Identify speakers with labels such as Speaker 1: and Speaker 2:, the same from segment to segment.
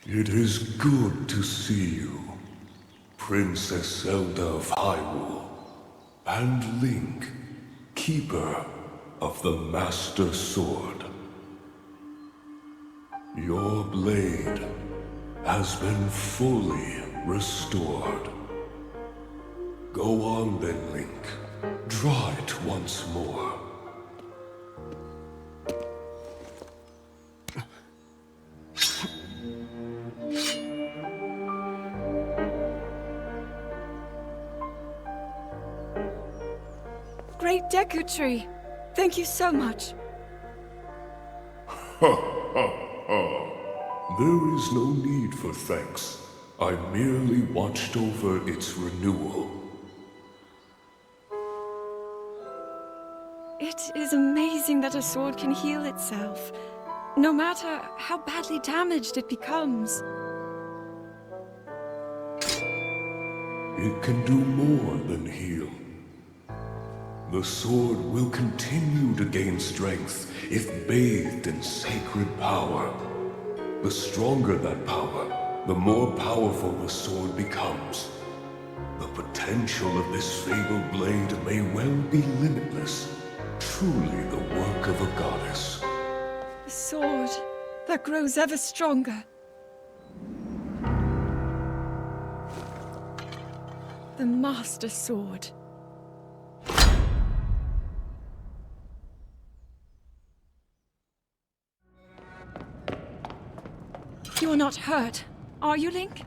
Speaker 1: It is good to see you, Princess Zelda of Hyrule, and Link, Keeper of the Master Sword. Your blade has been fully restored. Go on then, Link. Draw it once more.
Speaker 2: Great Deku Tree. Thank you so much.
Speaker 1: There is no need for thanks. I merely watched over its renewal.
Speaker 2: It is amazing that a sword can heal itself, no matter how badly damaged it becomes.
Speaker 1: It can do more than heal. The sword will continue to gain strength if bathed in sacred power. The stronger that power, the more powerful the sword becomes. The potential of this fabled blade may well be limitless. Truly the work of a goddess.
Speaker 2: A sword that grows ever stronger. The Master Sword. You are not hurt, are you, Link?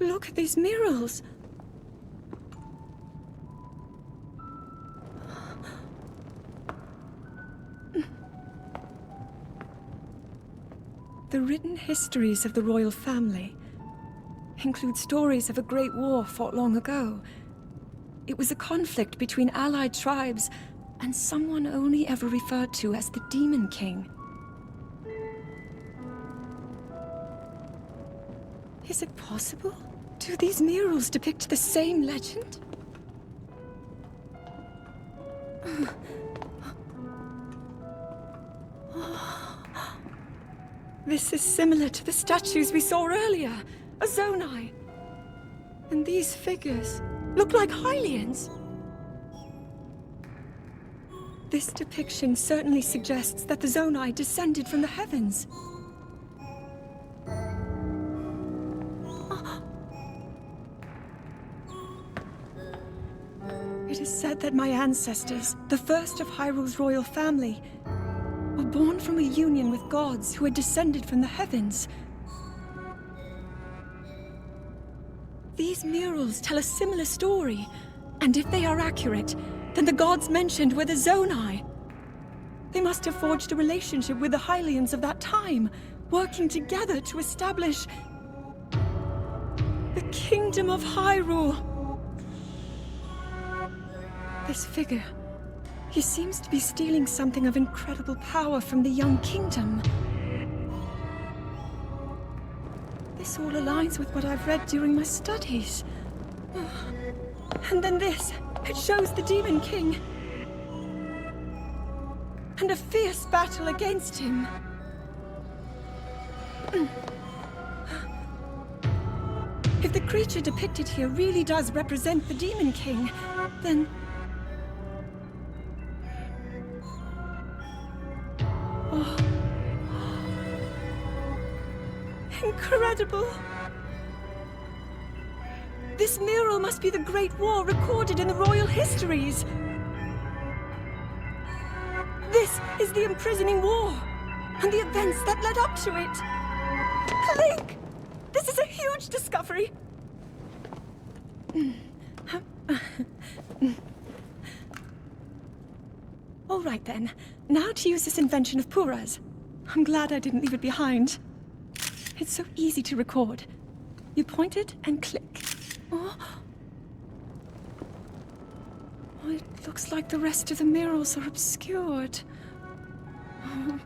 Speaker 2: Look at these murals. The written histories of the royal family include stories of a great war fought long ago. It was a conflict between allied tribes and someone only ever referred to as the Demon King. Is it possible? Do these murals depict the same legend? This is similar to the statues we saw earlier, a Zonai. And these figures look like Hylians. This depiction certainly suggests that the Zonai descended from the heavens. It is said that my ancestors, the first of Hyrule's royal family, were born from a union with gods who had descended from the heavens. These murals tell a similar story, and if they are accurate, then the gods mentioned were the Zonai. They must have forged a relationship with the Hylians of that time, working together to establish the Kingdom of Hyrule. This figure, he seems to be stealing something of incredible power from the young kingdom. This all aligns with what I've read during my studies. And then this, it shows the Demon King. And a fierce battle against him. If the creature depicted here really does represent the Demon King, then... Oh. Incredible! This mural must be the Great War recorded in the royal histories. This is the imprisoning war, and the events that led up to it. Link! This is a huge discovery! All right then, now to use this invention of Pura's. I'm glad I didn't leave it behind. It's so easy to record. You point it and click. Oh. Oh, it looks like the rest of the murals are obscured. Oh.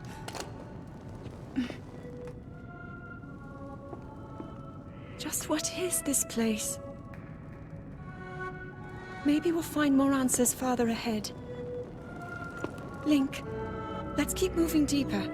Speaker 2: Just what is this place? Maybe we'll find more answers farther ahead. Link, let's keep moving deeper.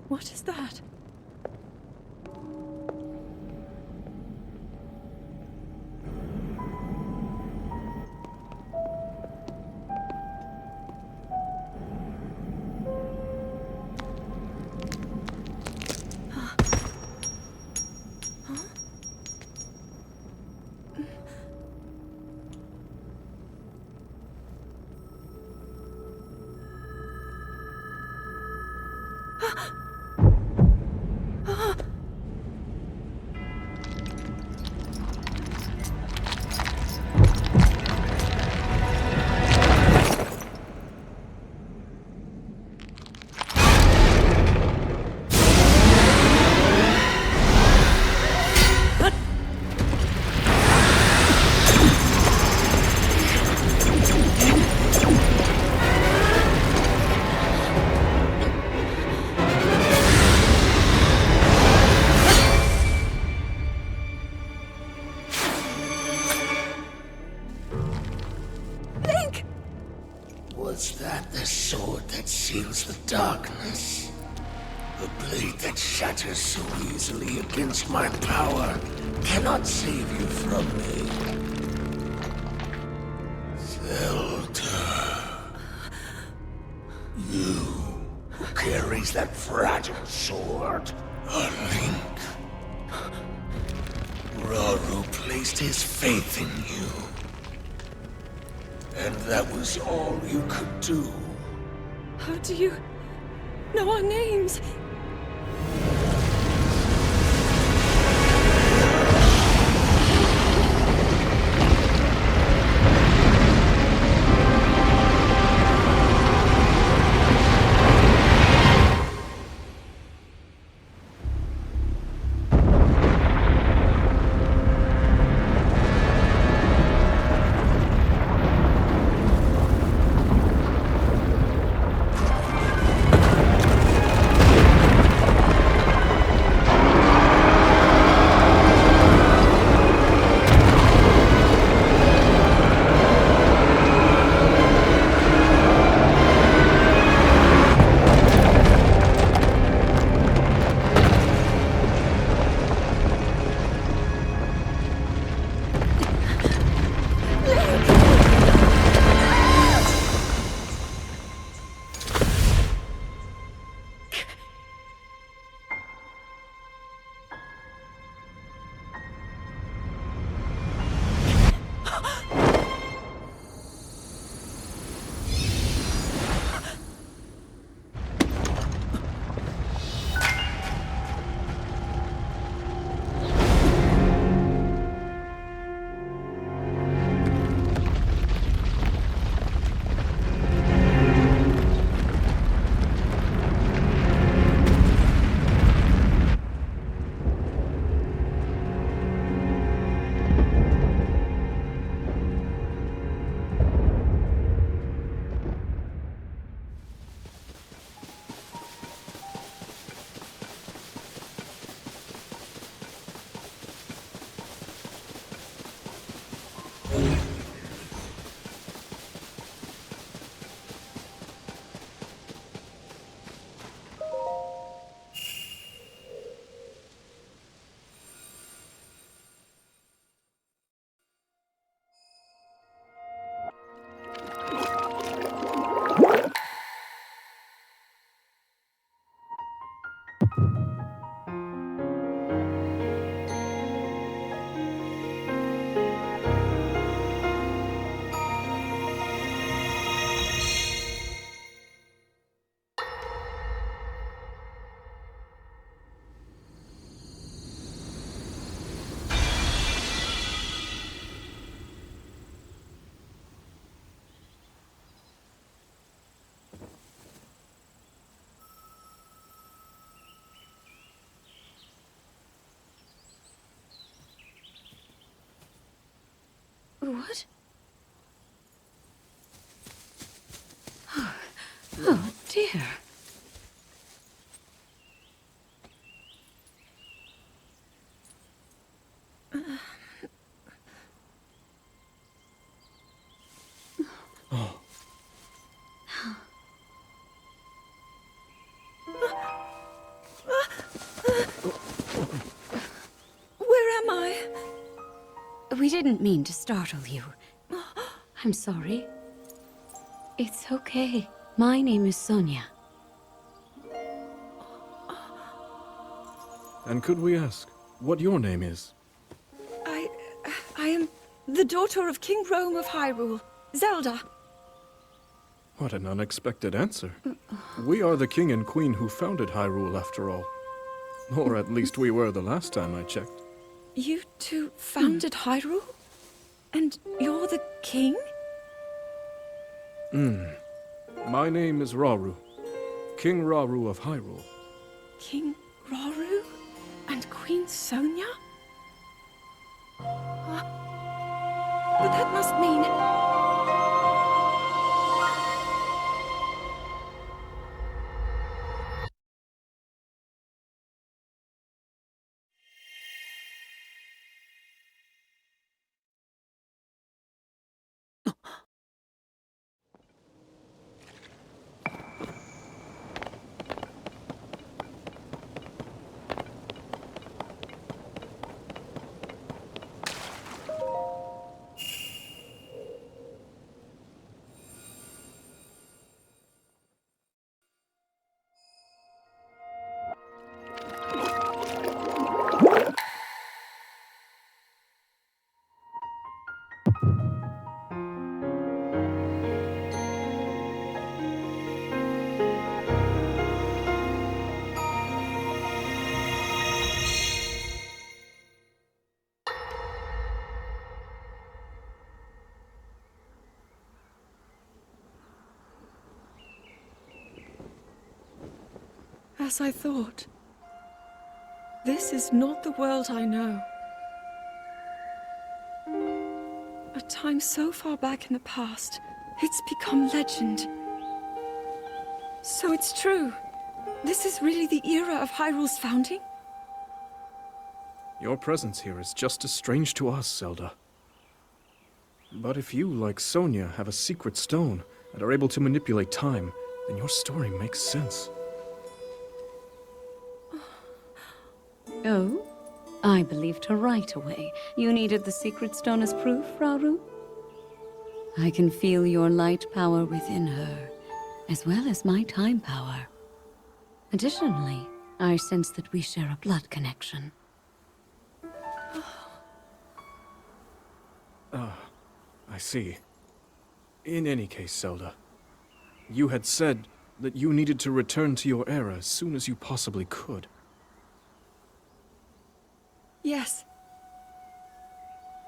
Speaker 2: What is that?
Speaker 3: Was that the sword that seals the darkness? The blade that shatters so easily against my power cannot save you from me. Zelda. You who carries that fragile sword. A Link. Raru placed his faith in you. And that was all you could do.
Speaker 2: How do you know our names?
Speaker 4: What? Oh, dear.
Speaker 2: Where am I?
Speaker 4: We didn't mean to startle you. I'm sorry. It's okay. My name is Sonia.
Speaker 5: And could we ask what your name is?
Speaker 2: I am the daughter of King Rome of Hyrule, Zelda.
Speaker 5: What an unexpected answer. We are the king and queen who founded Hyrule, after all. Or at least we were the last time I checked.
Speaker 2: You two founded Hyrule? And you're the king?
Speaker 5: My name is Rauru, King Rauru of Hyrule.
Speaker 2: King Rauru? And Queen Sonia? But that must mean... As I thought. This is not the world I know. A time so far back in the past, it's become legend. So it's true. This is really the era of Hyrule's founding?
Speaker 5: Your presence here is just as strange to us, Zelda. But if you, like Sonia, have a secret stone and are able to manipulate time, then your story makes sense.
Speaker 4: Oh? I believed her right away. You needed the secret stone as proof, Rauru? I can feel your light power within her, as well as my time power. Additionally, I sense that we share a blood connection.
Speaker 5: I see. In any case, Zelda, you had said that you needed to return to your era as soon as you possibly could.
Speaker 2: Yes.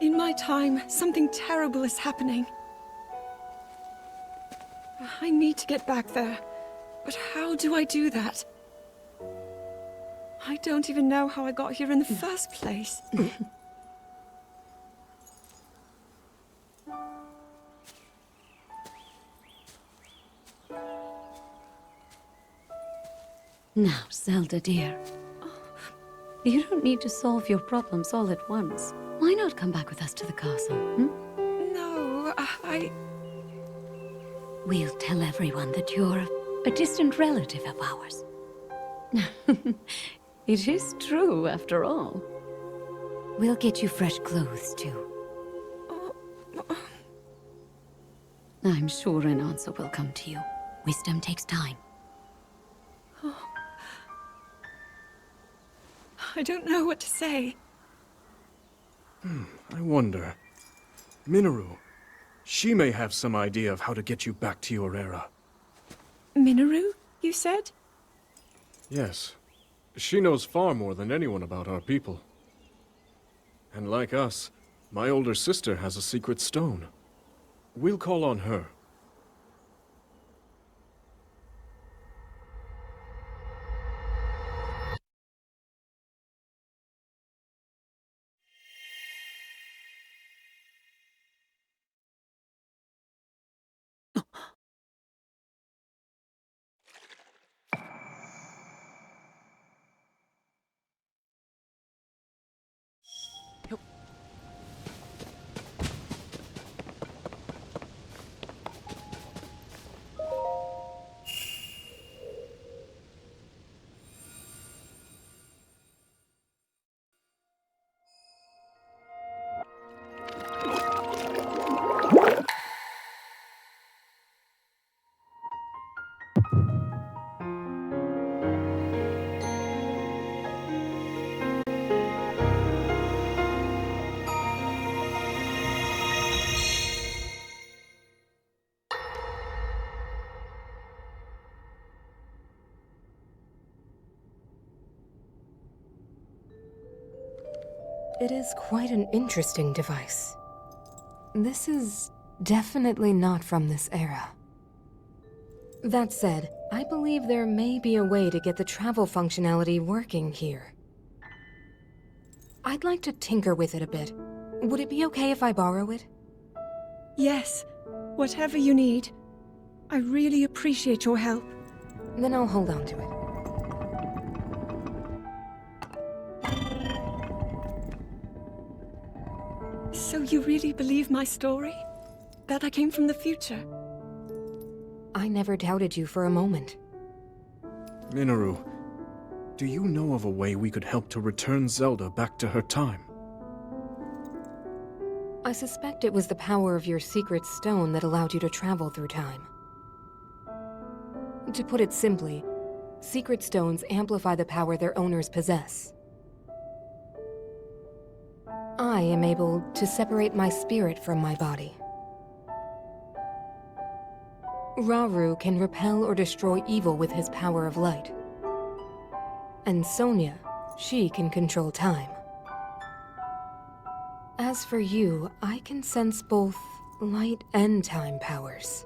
Speaker 2: In my time, something terrible is happening. I need to get back there. But how do I do that? I don't even know how I got here in the first place.
Speaker 4: Now, Zelda dear. You don't need to solve your problems all at once. Why not come back with us to the castle,
Speaker 2: No,
Speaker 4: We'll tell everyone that you're a distant relative of ours. It is true, after all. We'll get you fresh clothes, too. I'm sure an answer will come to you. Wisdom takes time.
Speaker 2: I don't know what to say.
Speaker 5: I wonder. Minoru, she may have some idea of how to get you back to your era.
Speaker 2: Minoru, you said?
Speaker 5: Yes. She knows far more than anyone about our people. And like us, my older sister has a secret stone. We'll call on her.
Speaker 6: It is quite an interesting device. This is definitely not from this era. That said, I believe there may be a way to get the travel functionality working here. I'd like to tinker with it a bit. Would it be okay if I borrow it?
Speaker 2: Yes, whatever you need. I really appreciate your help.
Speaker 6: Then I'll hold on to it.
Speaker 2: So you really believe my story? That I came from the future?
Speaker 6: I never doubted you for a moment.
Speaker 5: Minoru, do you know of a way we could help to return Zelda back to her time?
Speaker 6: I suspect it was the power of your secret stone that allowed you to travel through time. To put it simply, secret stones amplify the power their owners possess. I am able to separate my spirit from my body. Rauru can repel or destroy evil with his power of light. And Sonia, she can control time. As for you, I can sense both light and time powers.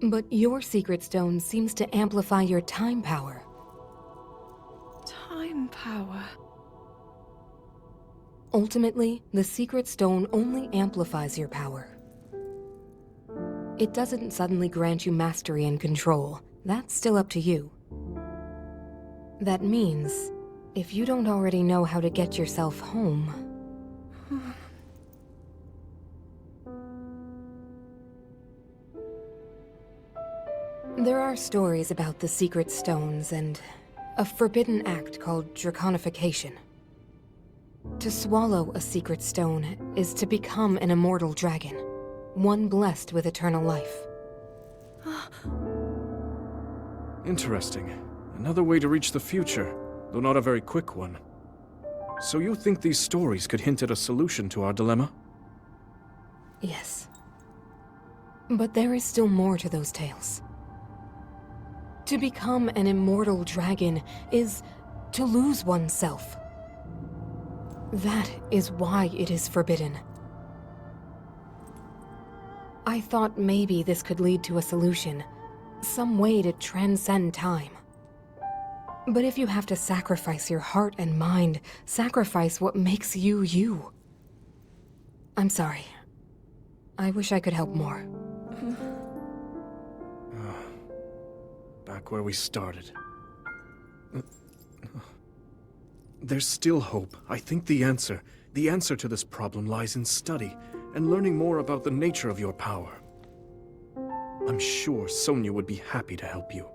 Speaker 6: But your secret stone seems to amplify your time power.
Speaker 2: Time power.
Speaker 6: Ultimately, the secret stone only amplifies your power. It doesn't suddenly grant you mastery and control. That's still up to you. That means, if you don't already know how to get yourself home... There are stories about the secret stones and a forbidden act called draconification. To swallow a secret stone is to become an immortal dragon, one blessed with eternal life.
Speaker 5: Interesting. Another way to reach the future, though not a very quick one. So you think these stories could hint at a solution to our dilemma?
Speaker 6: Yes. But there is still more to those tales. To become an immortal dragon is to lose oneself. That is why it is forbidden. I thought maybe this could lead to a solution, some way to transcend time. But if you have to sacrifice your heart and mind, sacrifice what makes you you. I'm sorry. I wish I could help more.
Speaker 5: Back where we started. There's still hope. I think the answer to this problem lies in study and learning more about the nature of your power. I'm sure Sonia would be happy to help you.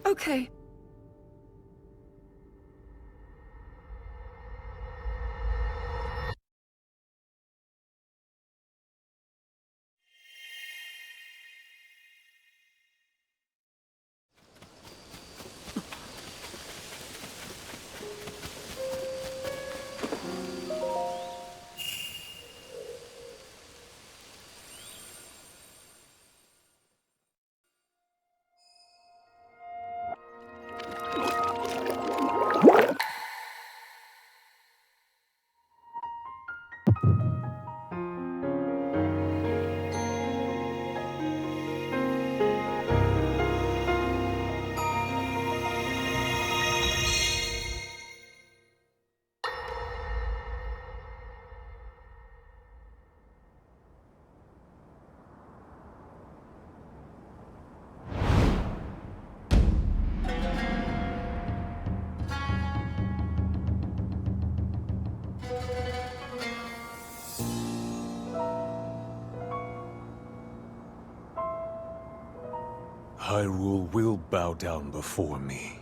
Speaker 2: Okay.
Speaker 1: Hyrule will bow down before me.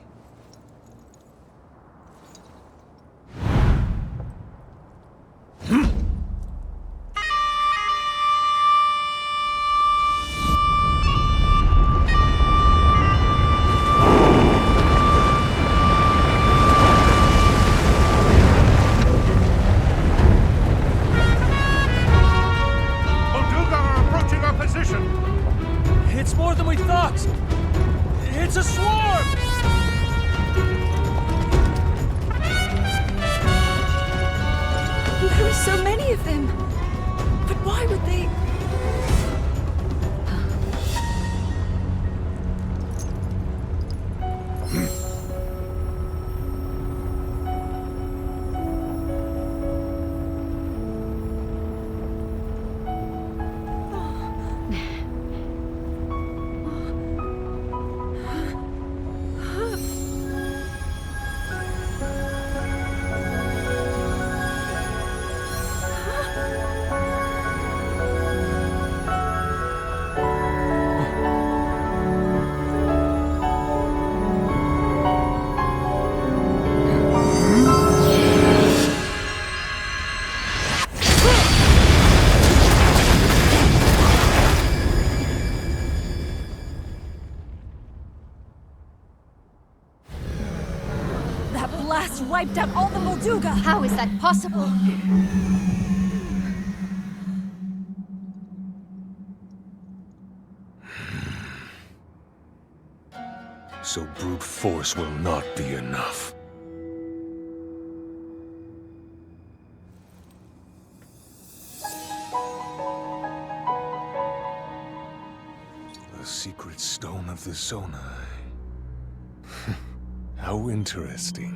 Speaker 7: It's more than we thought! It's a swarm!
Speaker 2: There are so many of them. But why would they... That blast wiped out all the Molduga!
Speaker 7: How is that possible?
Speaker 1: So brute force will not be enough. The secret stone of the Zonai. How interesting.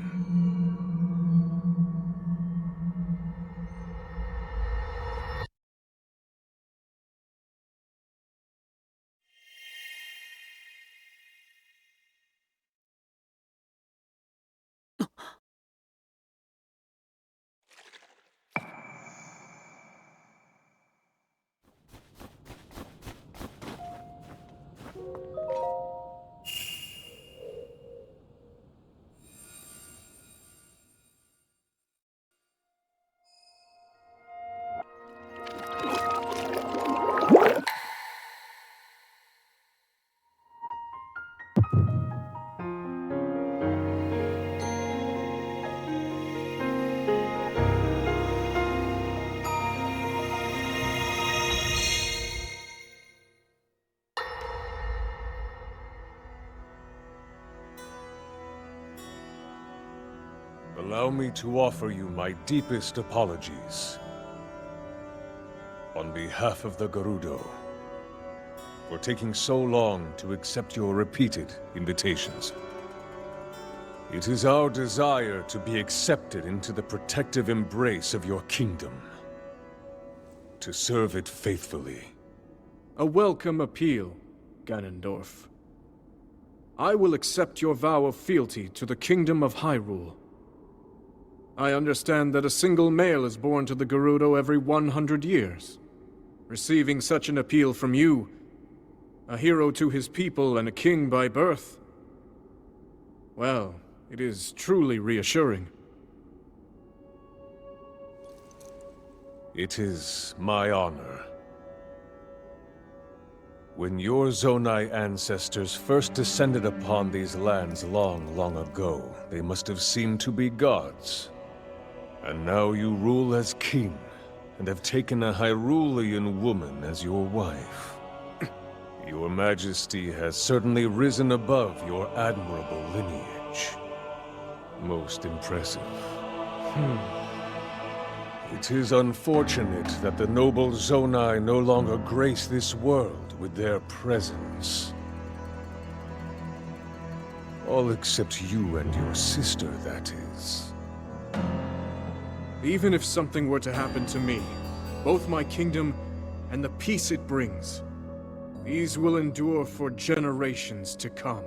Speaker 1: Allow me to offer you my deepest apologies. On behalf of the Gerudo, for taking so long to accept your repeated invitations. It is our desire to be accepted into the protective embrace of your kingdom, to serve it faithfully.
Speaker 5: A welcome appeal, Ganondorf. I will accept your vow of fealty to the Kingdom of Hyrule. I understand that a single male is born to the Gerudo every 100 years. Receiving such an appeal from you, a hero to his people and a king by birth, well, it is truly reassuring.
Speaker 1: It is my honor. When your Zonai ancestors first descended upon these lands long, long ago, they must have seemed to be gods. And now you rule as king, and have taken a Hyrulean woman as your wife. Your Majesty has certainly risen above your admirable lineage. Most impressive. It is unfortunate that the noble Zonai no longer grace this world with their presence. All except you and your sister, that is.
Speaker 5: Even if something were to happen to me, both my kingdom and the peace it brings, these will endure for generations to come.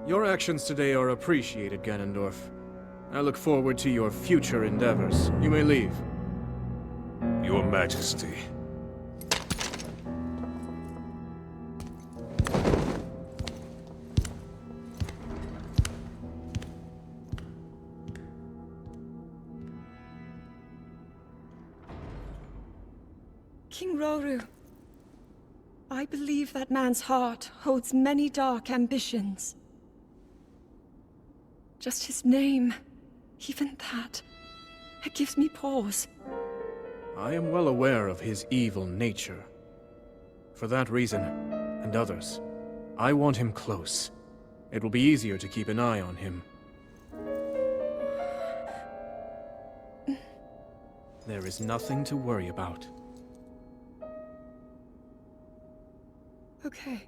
Speaker 5: Your actions today are appreciated, Ganondorf. I look forward to your future endeavors. You may leave.
Speaker 1: Your Majesty.
Speaker 2: King Roru, I believe that man's heart holds many dark ambitions. Just his name, even that, it gives me pause.
Speaker 5: I am well aware of his evil nature. For that reason, and others, I want him close. It will be easier to keep an eye on him. There is nothing to worry about.
Speaker 2: Okay.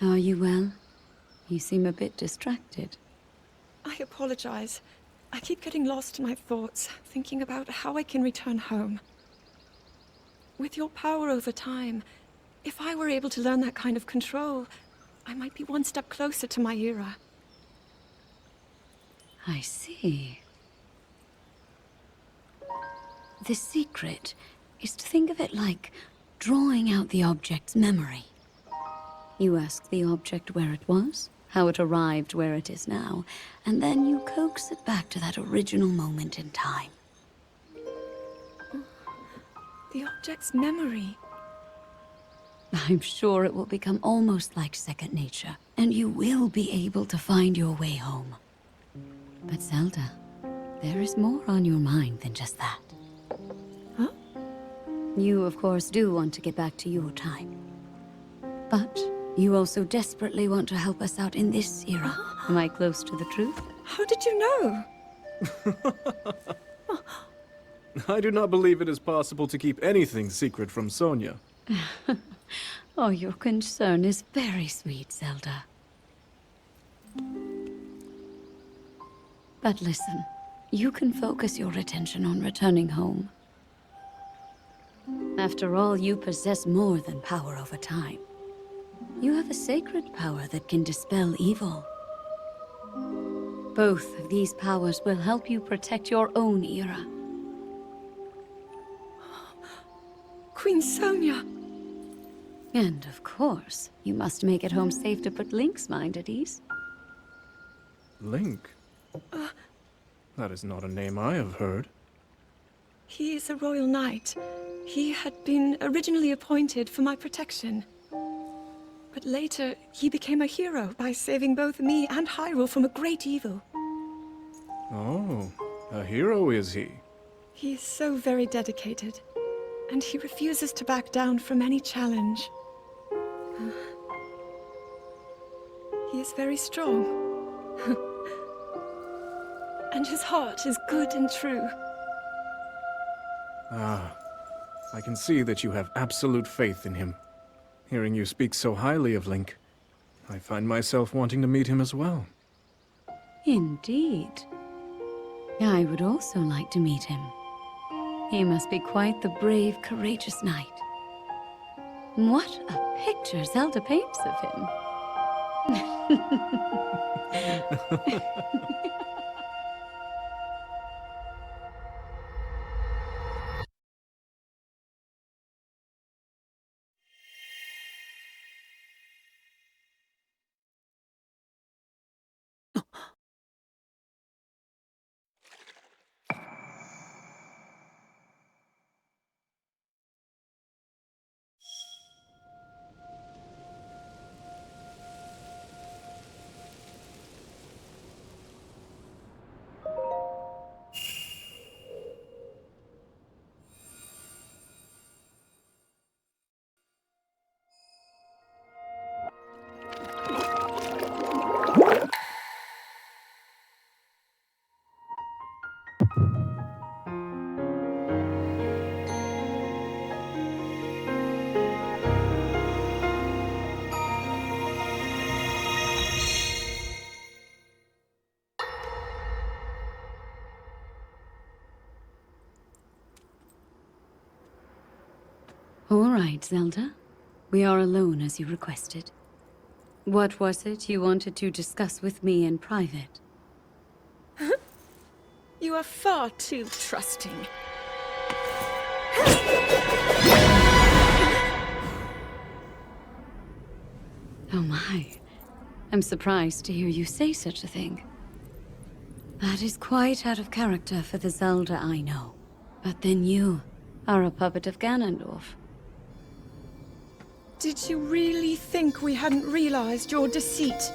Speaker 2: Oh,
Speaker 4: Are you well? You seem a bit distracted.
Speaker 2: I apologize. I keep getting lost in my thoughts, thinking about how I can return home. With your power over time, if I were able to learn that kind of control, I might be one step closer to my era.
Speaker 4: I see. The secret is to think of it like drawing out the object's memory. You ask the object where it was, how it arrived where it is now, and then you coax it back to that original moment in time.
Speaker 2: The object's memory.
Speaker 4: I'm sure it will become almost like second nature, and you will be able to find your way home. But Zelda, there is more on your mind than just that.
Speaker 2: Huh?
Speaker 4: You, of course, do want to get back to your time. But you also desperately want to help us out in this era. Am I close to the truth?
Speaker 2: How did you know?
Speaker 5: I do not believe it is possible to keep anything secret from Sonia.
Speaker 4: Oh, your concern is very sweet, Zelda. But listen, you can focus your attention on returning home. After all, you possess more than power over time. You have a sacred power that can dispel evil. Both of these powers will help you protect your own era.
Speaker 2: Queen Sonia!
Speaker 4: And of course, you must make it home safe to put Link's mind at ease.
Speaker 5: Link? That is not a name I have heard.
Speaker 2: He is a royal knight. He had been originally appointed for my protection. But later, he became a hero by saving both me and Hyrule from a great evil.
Speaker 5: Oh, a hero is he?
Speaker 2: He is so very dedicated, and he refuses to back down from any challenge. He is very strong. And his heart is good and true.
Speaker 5: Ah, I can see that you have absolute faith in him. Hearing you speak so highly of Link, I find myself wanting to meet him as well.
Speaker 4: Indeed. I would also like to meet him. He must be quite the brave, courageous knight. What a picture Zelda paints of him. All right, Zelda. We are alone as you requested. What was it you wanted to discuss with me in private?
Speaker 2: You are far too trusting.
Speaker 4: Oh my. I'm surprised to hear you say such a thing. That is quite out of character for the Zelda I know. But then you are a puppet of Ganondorf.
Speaker 2: Did you really think we hadn't realized your deceit?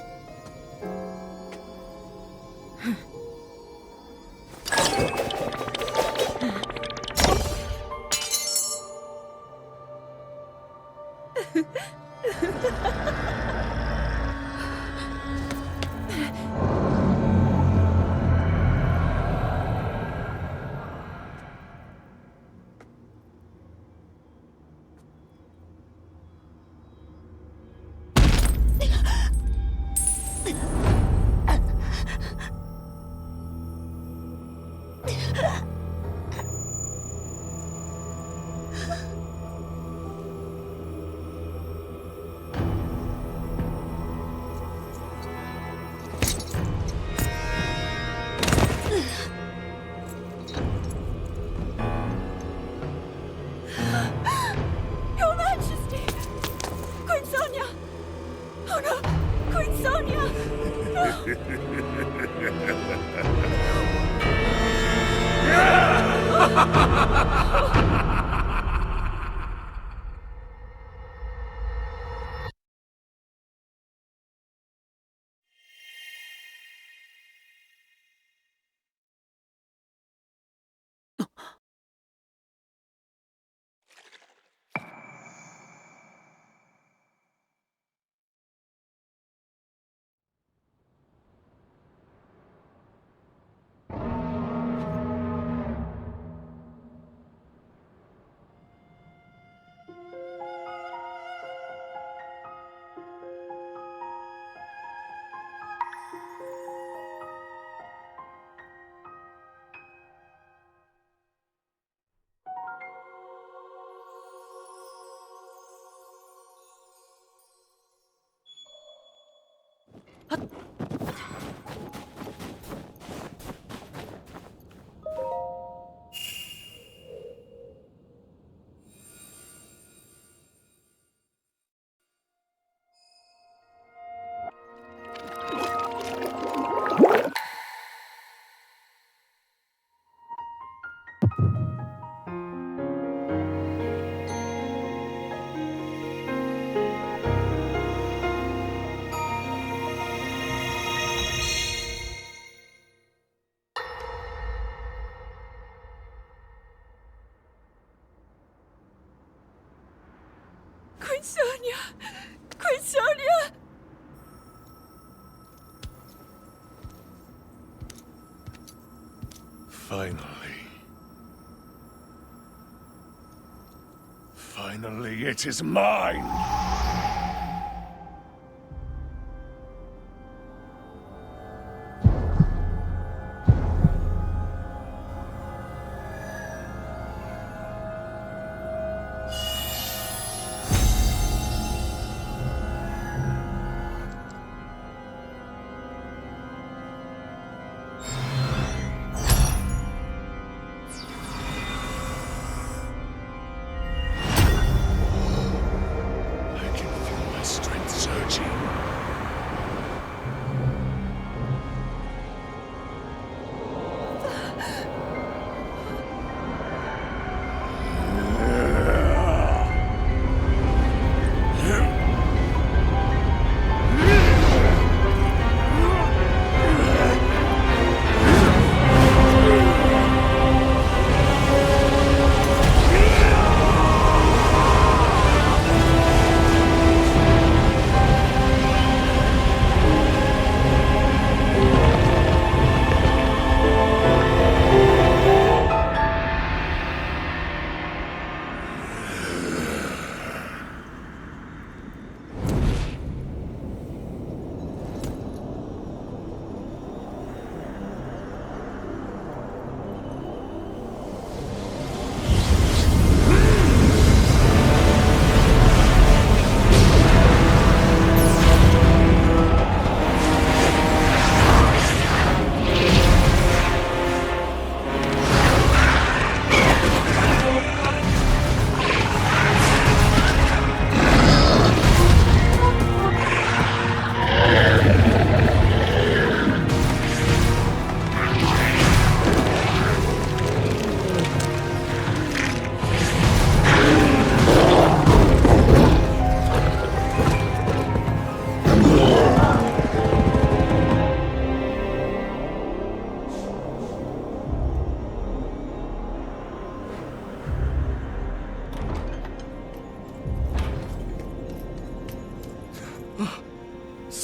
Speaker 2: Your Majesty! Queen Sonia! Oh no! Queen Sonia! Queen Sonia! Queen Sonia!
Speaker 3: Finally. Finally, it is mine!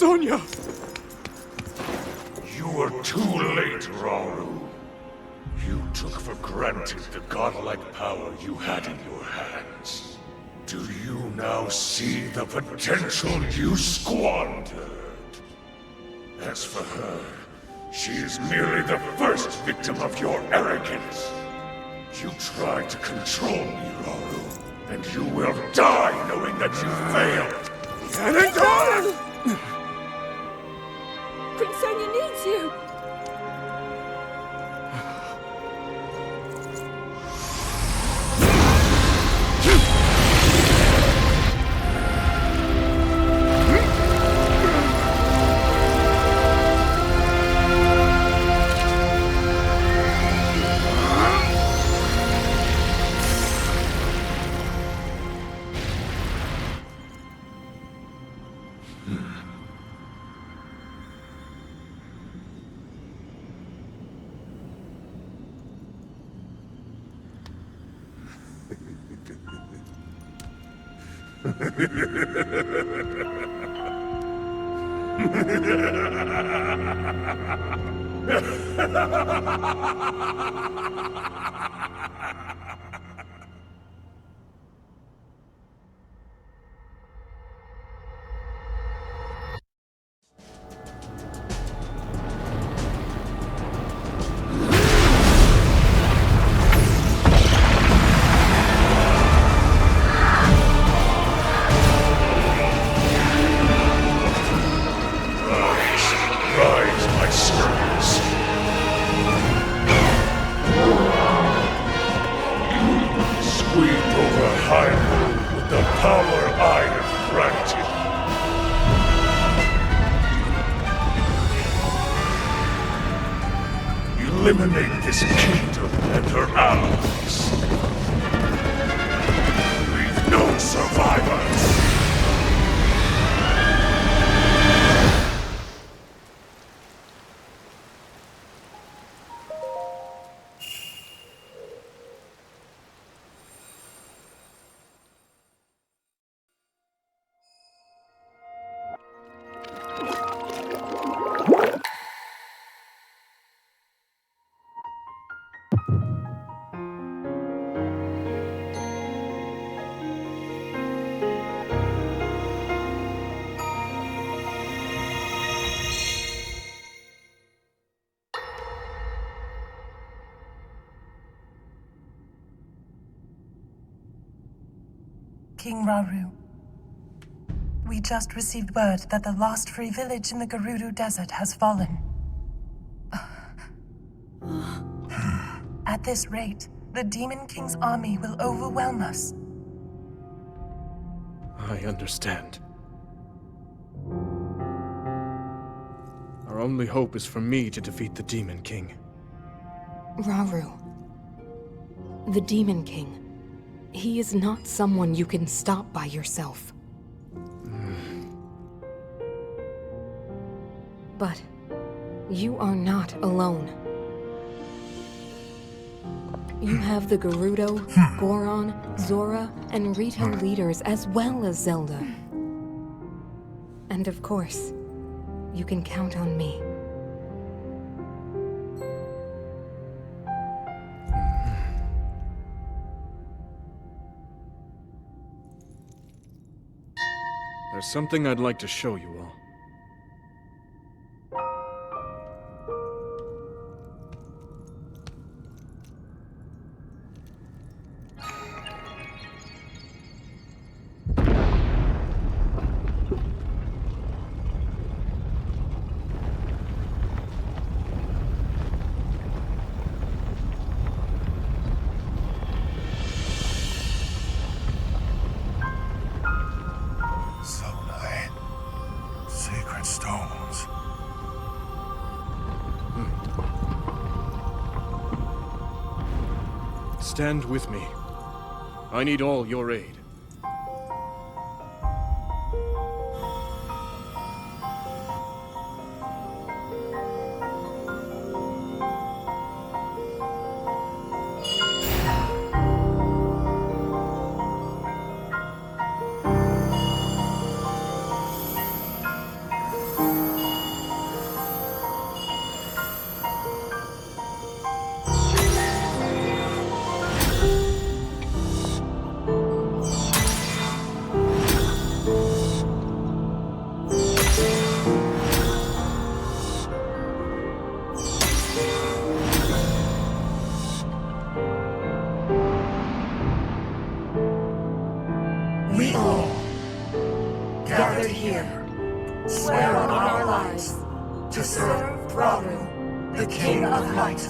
Speaker 5: Sonia!
Speaker 3: You were too late, Rauru. You took for granted the godlike power you had in your hands. Do you now see the potential you squandered? As for her, she is merely the first victim of your arrogance. You tried to control me, Rauru, and you will die knowing that you failed.
Speaker 2: Prince Sonia needs you!
Speaker 3: Rise, my servants. Sweep over Hyrule with the power I have granted. Eliminate this kingdom and her allies. Leave no survivors.
Speaker 7: King Rauru, we just received word that the last free village in the Gerudo Desert has fallen. At this rate, the Demon King's army will overwhelm us.
Speaker 5: I understand. Our only hope is for me to defeat the Demon King.
Speaker 6: Rauru. The Demon King. He is not someone you can stop by yourself. But you are not alone. You have the Gerudo, Goron, Zora, and Rito leaders as well as Zelda. And of course, you can count on me.
Speaker 5: There's something I'd like to show you all.
Speaker 3: Sacred stones.
Speaker 5: Stand with me. I need all your aid.
Speaker 7: to serve Rauru, the King of Light.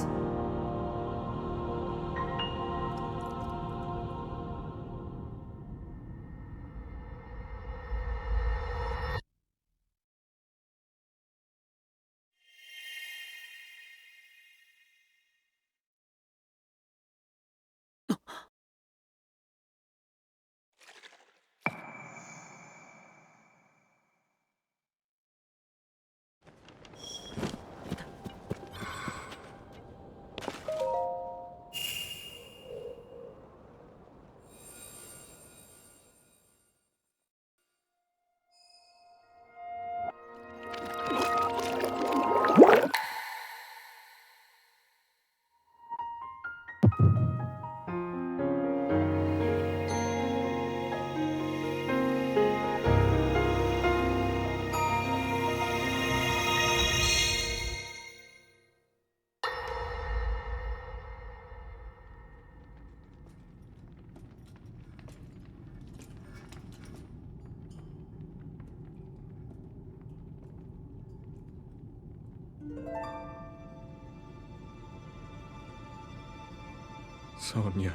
Speaker 5: Sonia.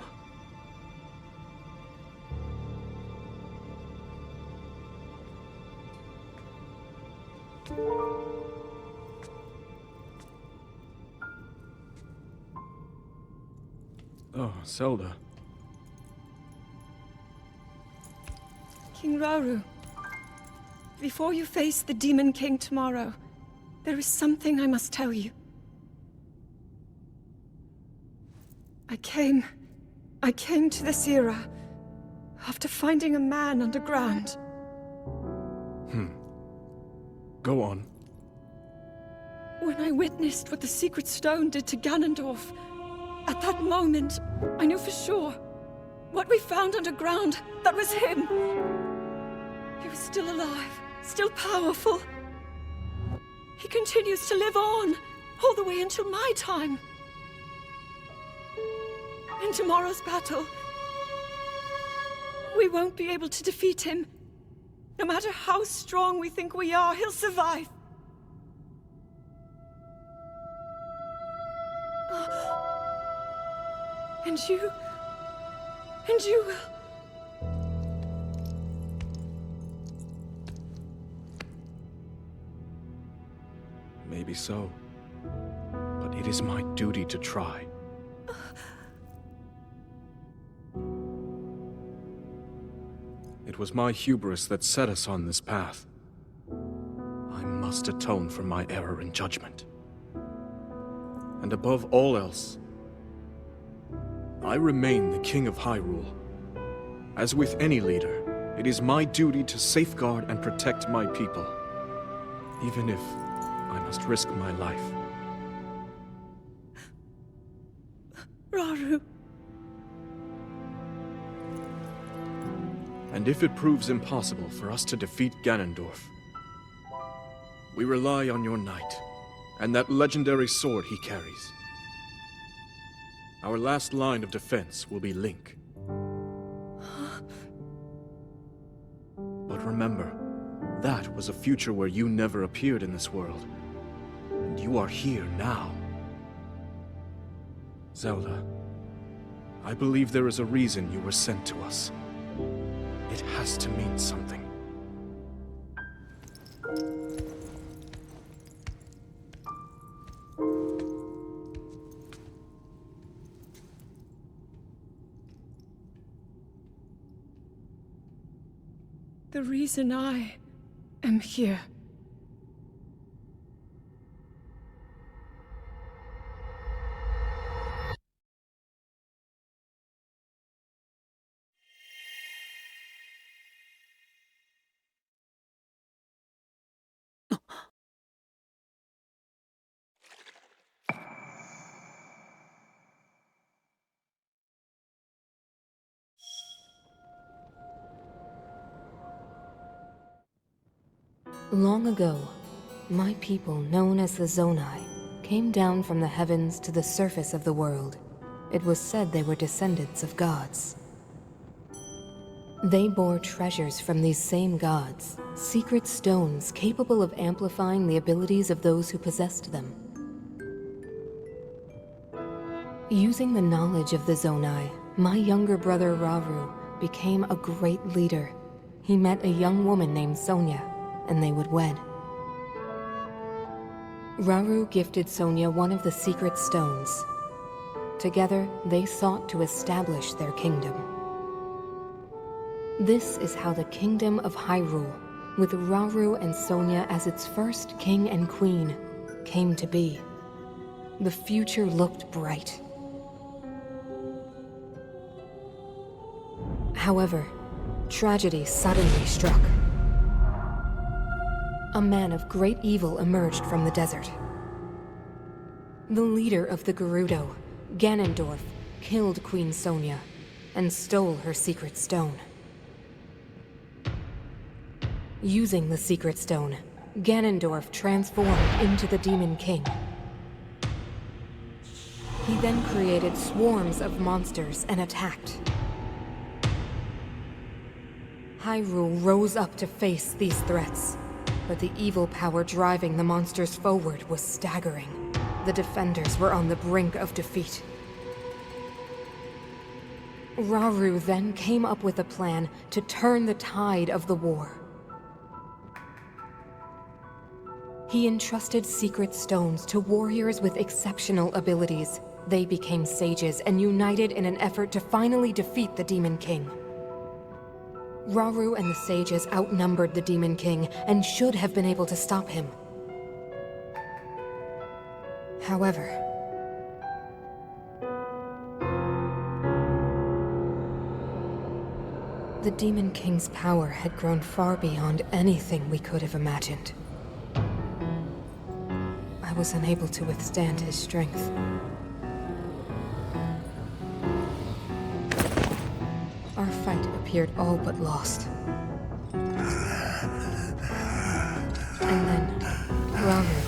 Speaker 5: Oh, Zelda.
Speaker 2: King Rauru, before you face the Demon King tomorrow, there is something I must tell you. I came to this era after finding a man underground.
Speaker 5: Go on.
Speaker 2: When I witnessed what the Secret Stone did to Ganondorf, at that moment, I knew for sure. What we found underground, that was him. He was still alive, still powerful. He continues to live on, all the way until my time. In tomorrow's battle, we won't be able to defeat him. No matter how strong we think we are, he'll survive. And you will.
Speaker 5: Maybe so. But it is my duty to try. It was my hubris that set us on this path. I must atone for my error in judgment. And above all else, I remain the King of Hyrule. As with any leader, it is my duty to safeguard and protect my people, even if I must risk my life.
Speaker 2: Rauru.
Speaker 5: And if it proves impossible for us to defeat Ganondorf, we rely on your knight, and that legendary sword he carries. Our last line of defense will be Link. But remember, that was a future where you never appeared in this world. And you are here now. Zelda, I believe there is a reason you were sent to us. It has to mean something.
Speaker 2: The reason I am here.
Speaker 6: Long ago, my people, known as the Zonai, came down from the heavens to the surface of the world. It was said they were descendants of gods. They bore treasures from these same gods, secret stones capable of amplifying the abilities of those who possessed them. Using the knowledge of the Zonai, my younger brother Rauru became a great leader. He met a young woman named Sonia, and they would wed. Rauru gifted Sonia one of the secret stones. Together, they sought to establish their kingdom. This is how the Kingdom of Hyrule, with Rauru and Sonia as its first king and queen, came to be. The future looked bright. However, tragedy suddenly struck. A man of great evil emerged from the desert. The leader of the Gerudo, Ganondorf, killed Queen Sonia and stole her secret stone. Using the secret stone, Ganondorf transformed into the Demon King. He then created swarms of monsters and attacked. Hyrule rose up to face these threats, but the evil power driving the monsters forward was staggering. The defenders were on the brink of defeat. Rauru then came up with a plan to turn the tide of the war. He entrusted secret stones to warriors with exceptional abilities. They became sages and united in an effort to finally defeat the Demon King. Rauru and the sages outnumbered the Demon King and should have been able to stop him. However, the Demon King's power had grown far beyond anything we could have imagined. I was unable to withstand his strength. Our fight appeared all but lost. And then, Rauru.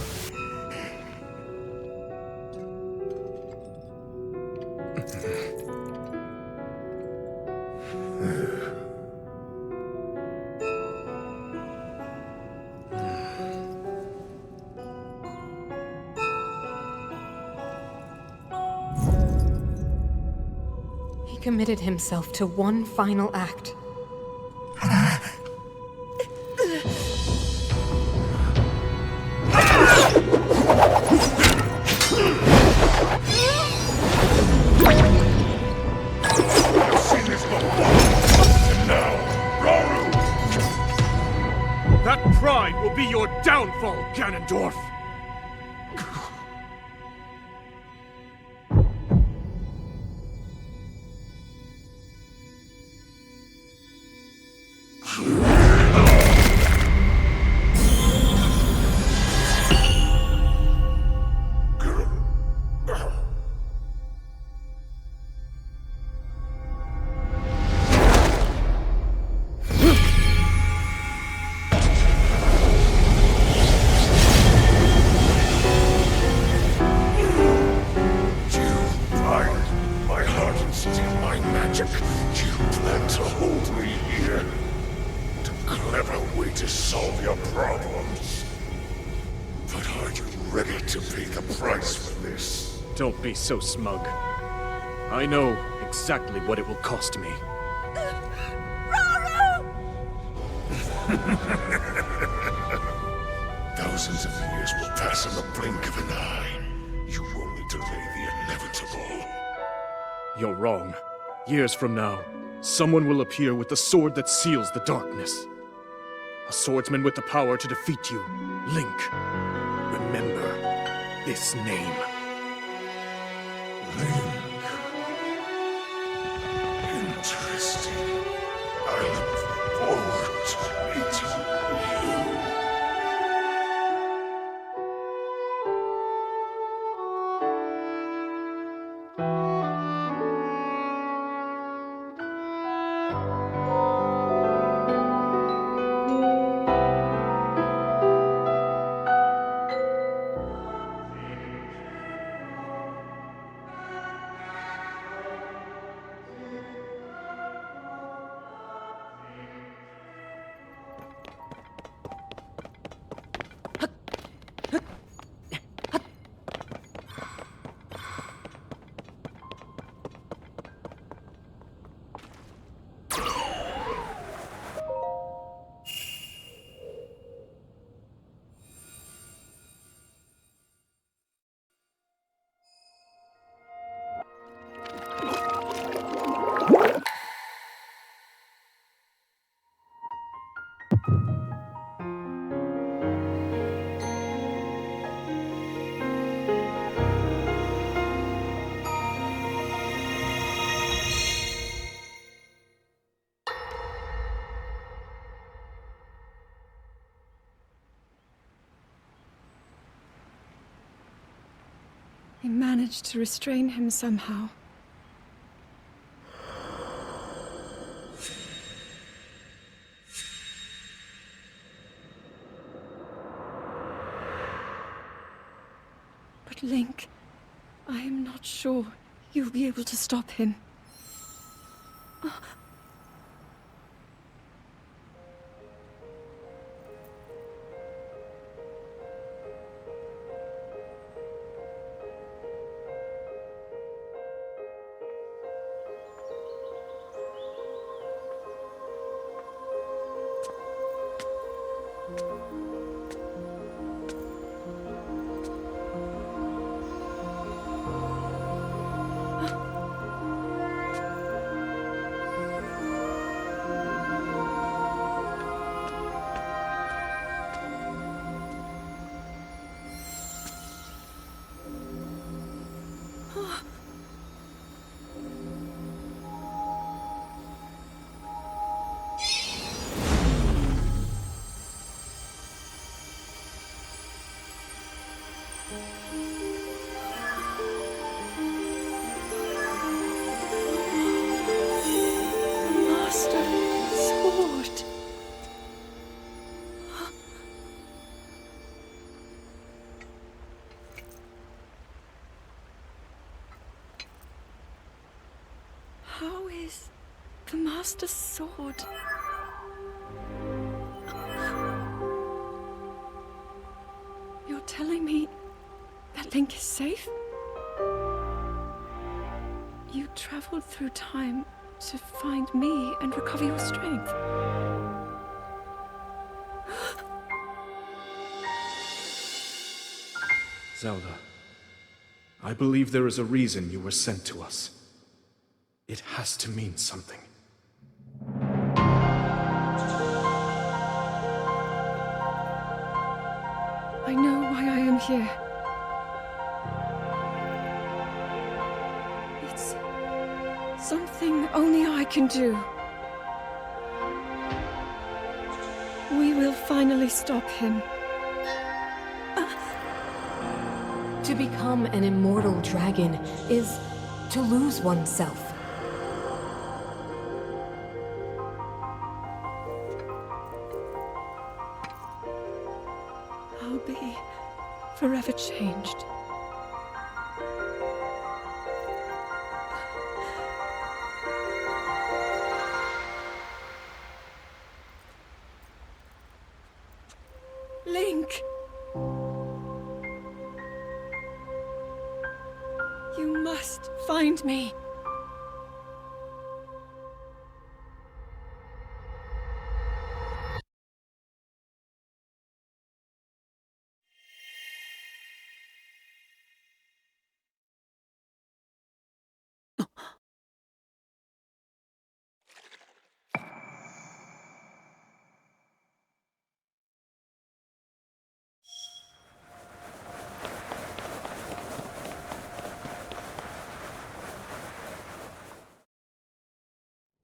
Speaker 6: He committed himself to one final act.
Speaker 5: That pride will be your downfall, Ganondorf! Don't be so smug. I know exactly what it will cost me.
Speaker 3: Thousands of years will pass in the blink of an eye. You only delay the inevitable.
Speaker 5: You're wrong. Years from now, someone will appear with the sword that seals the darkness. A swordsman with the power to defeat you. Link. Remember this name.
Speaker 3: Link. Interesting. I look forward to meeting you.
Speaker 2: managed to restrain him somehow. But Link, I am not sure you'll be able to stop him. Master Sword. How is the Master Sword? You're telling me that Link is safe? You traveled through time to find me and recover your strength.
Speaker 5: Zelda, I believe there is a reason you were sent to us. It has to mean something.
Speaker 2: I know why I am here. It's something only I can do. We will finally stop him.
Speaker 6: To become an immortal dragon is to lose oneself.
Speaker 2: I'll be forever changed. Link! You must find me.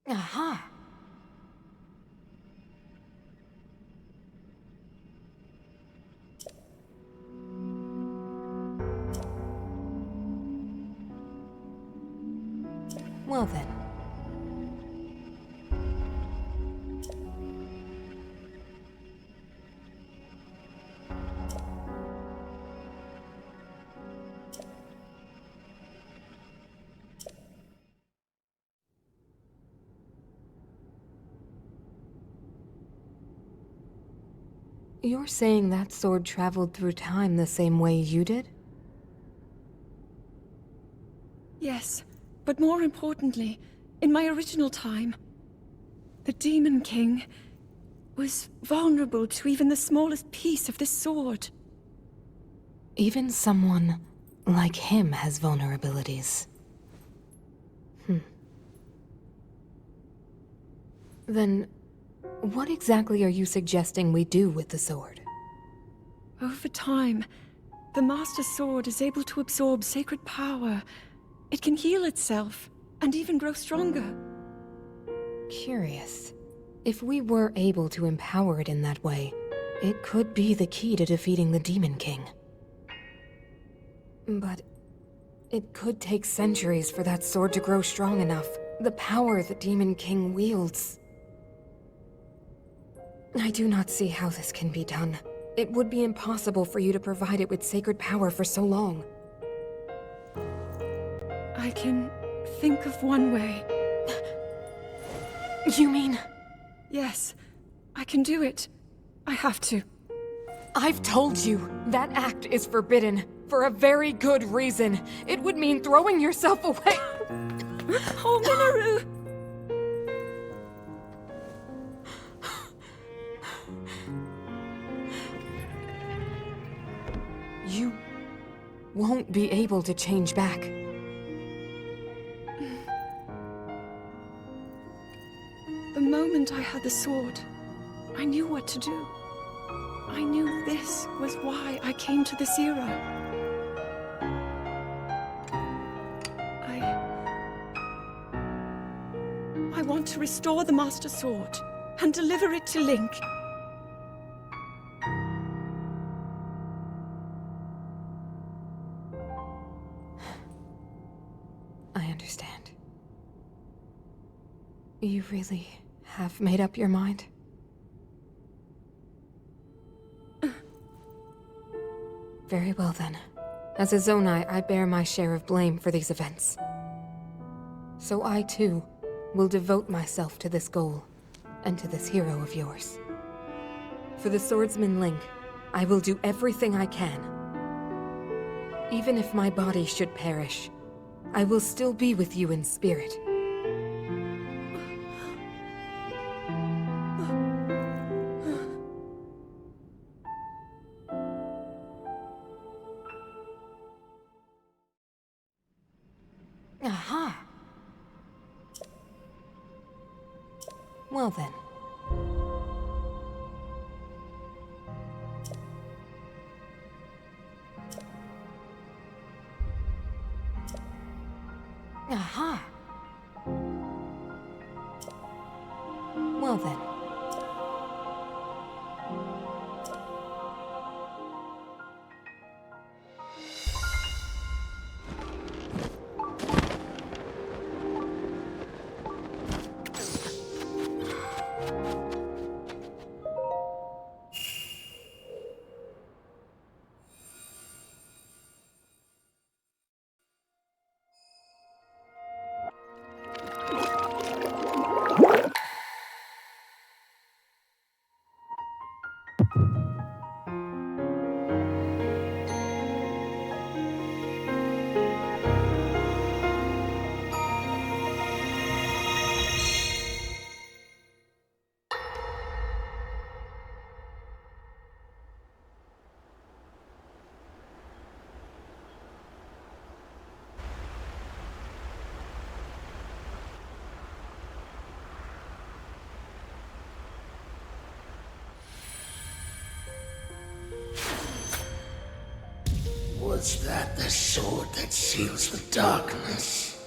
Speaker 6: Aha! Well then. You're saying that sword traveled through time the same way you did?
Speaker 2: Yes, but more importantly, in my original time, the Demon King was vulnerable to even the smallest piece of this sword.
Speaker 6: Even someone like him has vulnerabilities. Then, what exactly are you suggesting we do with the sword?
Speaker 2: Over time, the Master Sword is able to absorb sacred power. It can heal itself, and even grow stronger.
Speaker 6: Curious. If we were able to empower it in that way, it could be the key to defeating the Demon King. But It could take centuries for that sword to grow strong enough. The power the Demon King wields. I do not see how this can be done. It would be impossible for you to provide it with sacred power for so long.
Speaker 2: I can think of one way.
Speaker 6: You mean...
Speaker 2: Yes, I can do it. I have to.
Speaker 6: I've told you, that act is forbidden. For a very good reason. It would mean throwing yourself away.
Speaker 2: Oh, Minoru!
Speaker 6: You won't be able to change back.
Speaker 2: The moment I had the sword, I knew what to do. I knew this was why I came to this era. I want to restore the Master Sword and deliver it to Link.
Speaker 6: I understand. You really have made up your mind? Very well then. As a Zonai, I bear my share of blame for these events. So I too will devote myself to this goal, and to this hero of yours. For the swordsman Link, I will do everything I can. Even if my body should perish, I will still be with you in spirit. Aha! Well then. Aha! Well then.
Speaker 3: Was that the sword that seals the darkness?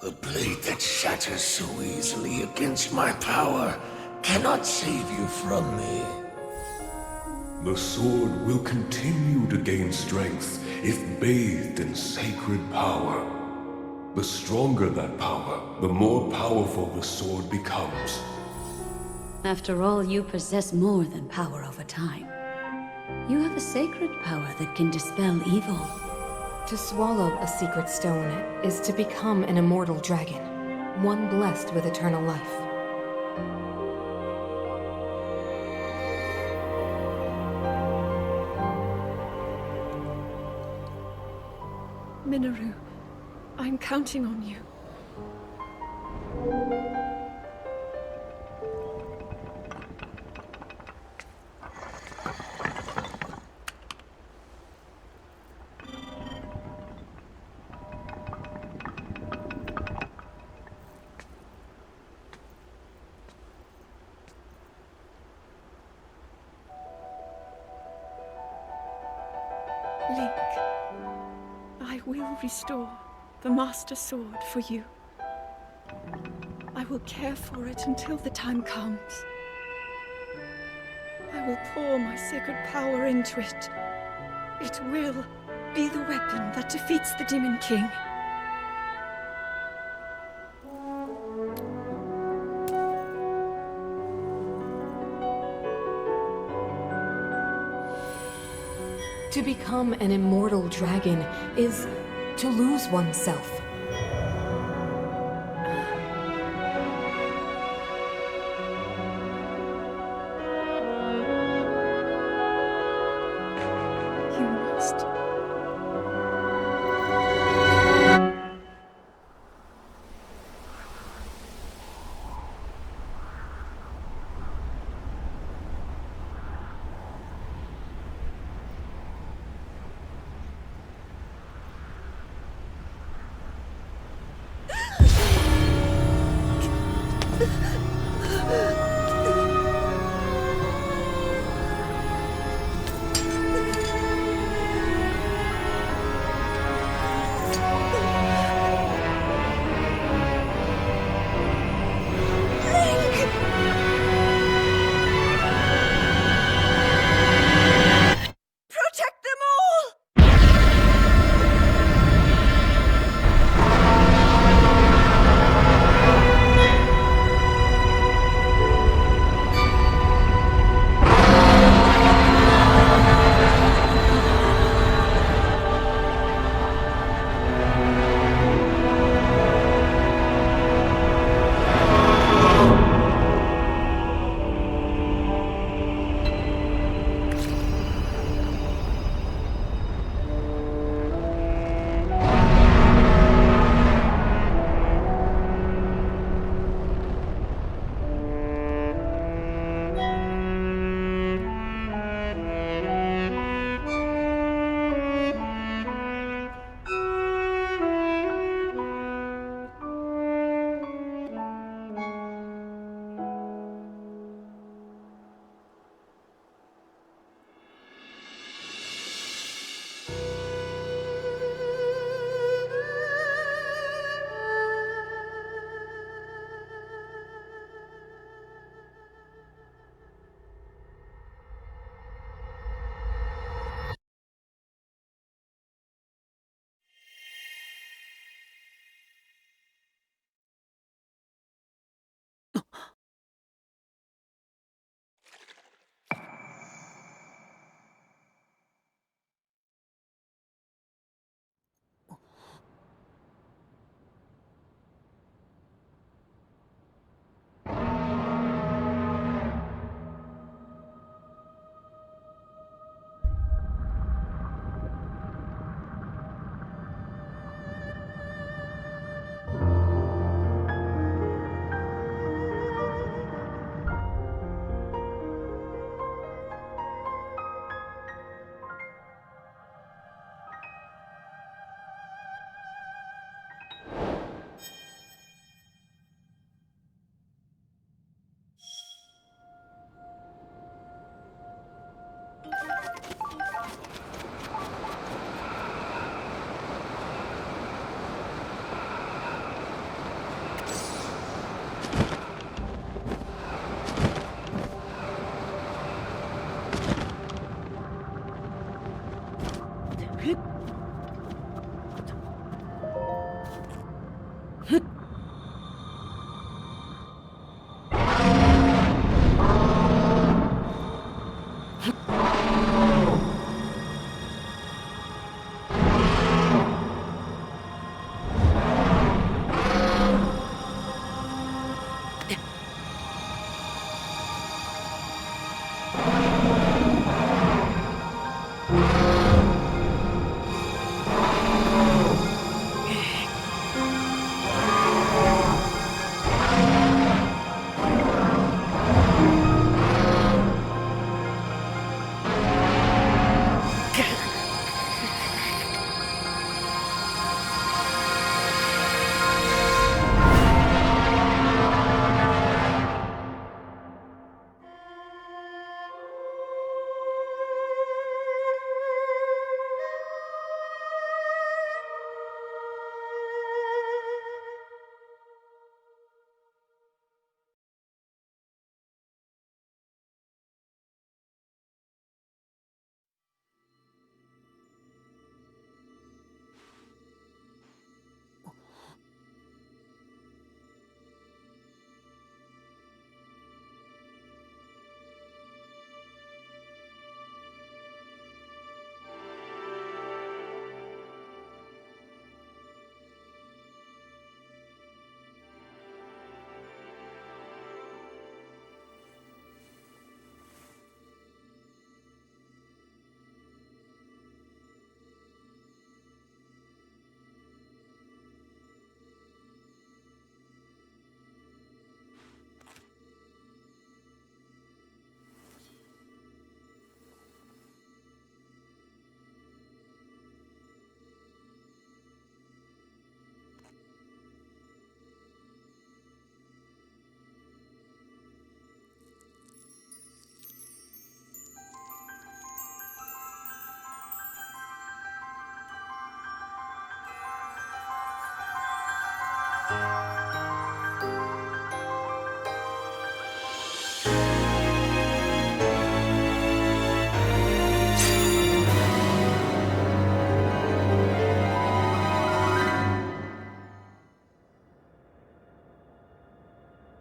Speaker 3: The blade that shatters so easily against my power cannot save you from me.
Speaker 1: The sword will continue to gain strength if bathed in sacred power. The stronger that power, the more powerful the sword becomes.
Speaker 4: After all, you possess more than power over time. You have a sacred power that can dispel evil.
Speaker 6: To swallow a secret stone is to become an immortal dragon, one blessed with eternal life.
Speaker 2: Minoru, I'm counting on you. Link, I will restore the Master Sword for you. I will care for it until the time comes. I will pour my sacred power into it. It will be the weapon that defeats the Demon King.
Speaker 6: To become an immortal dragon is to lose oneself.
Speaker 2: You must.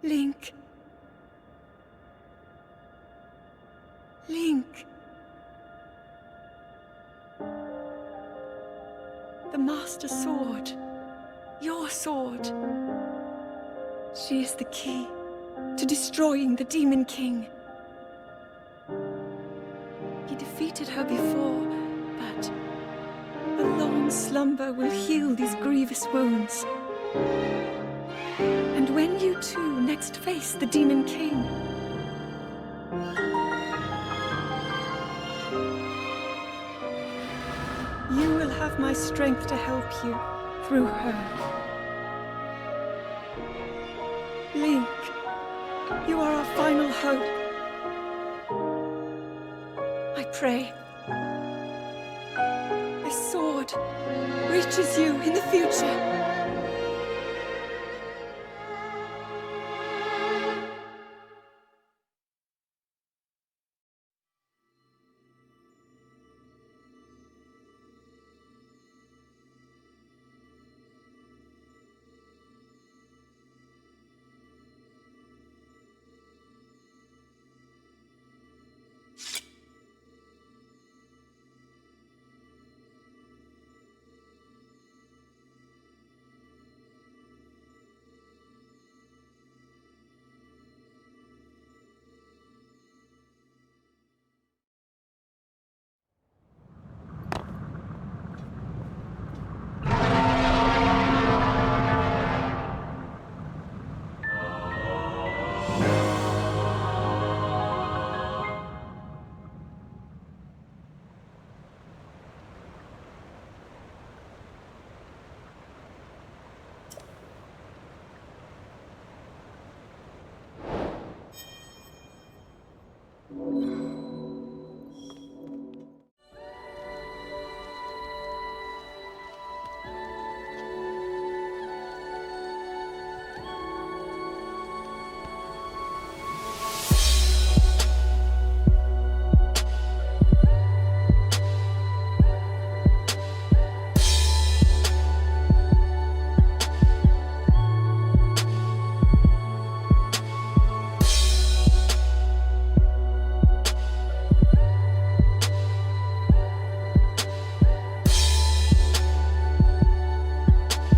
Speaker 2: Link. Link. The Master Sword. Your sword. She is the key to destroying the Demon King. He defeated her before, but a long slumber will heal these grievous wounds. And when you two next face the Demon King, you will have my strength to help you through her. Link, you are our final hope. I pray this sword reaches you in the future.